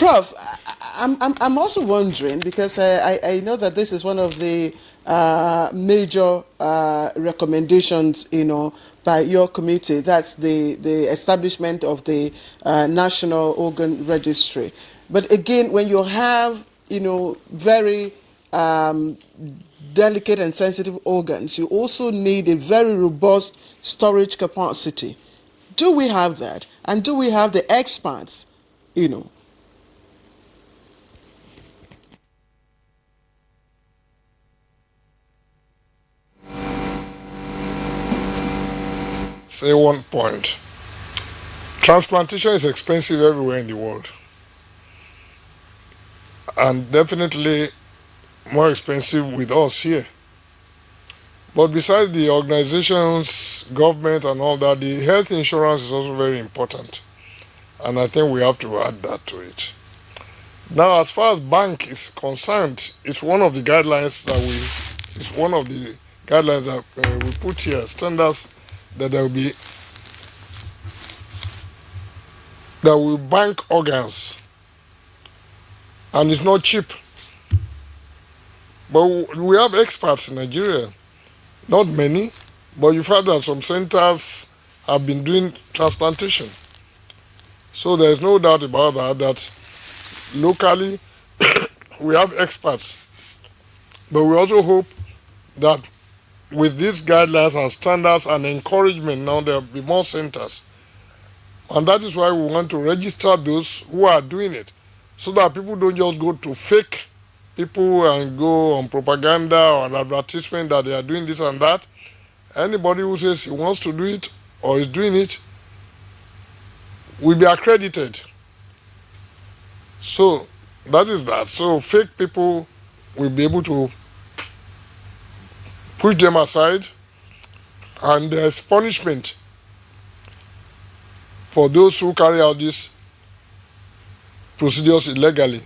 Prof, I'm also wondering, because I know that this is one of the major recommendations, by your committee. That's the establishment of the National Organ Registry. But again, when you have, very delicate and sensitive organs, you also need a very robust storage capacity. Do we have that? And do we have the experts, Say one point. Transplantation is expensive everywhere in the world, and definitely more expensive with us here. But besides the organizations, government, and all that, the health insurance is also very important, and I think we have to add that to it. Now, as far as bank is concerned, it's one of the guidelines that we put here, standards that will bank organs, and it's not cheap. But we have experts in Nigeria, not many, but you've heard that some centers have been doing transplantation. So there's no doubt about that locally we have experts. But we also hope that with these guidelines and standards and encouragement, now there will be more centers. And that is why we want to register those who are doing it, so that people don't just go to fake people and go on propaganda or an advertisement that they are doing this and that. Anybody who says he wants to do it or is doing it will be accredited. So that is that. So fake people will be able to push them aside, and there's punishment for those who carry out these procedures illegally.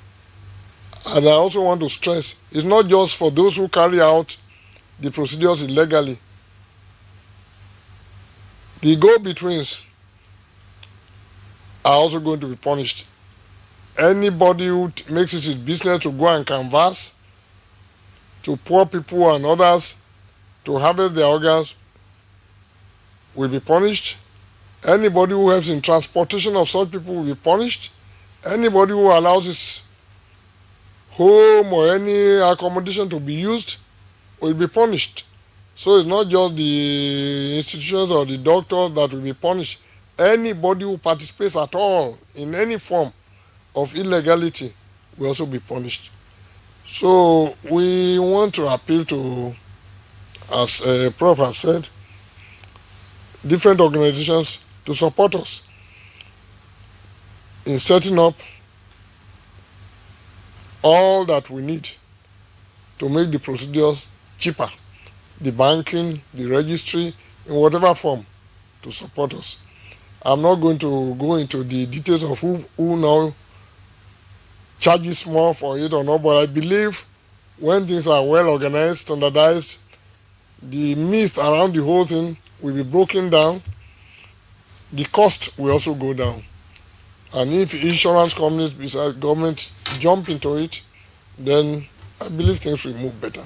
And I also want to stress, it's not just for those who carry out the procedures illegally. The go-betweens are also going to be punished. Anybody who makes it his business to go and canvass to poor people and others to harvest their organs will be punished. Anybody who helps in transportation of such people will be punished. Anybody who allows his home or any accommodation to be used will be punished. So it's not just the institutions or the doctors that will be punished. Anybody who participates at all in any form of illegality will also be punished. So we want to appeal to, as Prof has said, different organizations to support us in setting up all that we need to make the procedures cheaper, the banking, the registry, in whatever form, to support us. I'm not going to go into the details of who now charges more for it or not, but I believe when things are well organized, standardized, the myth around the whole thing will be broken down, the cost will also go down. And if insurance companies besides government jump into it, then I believe things will move better.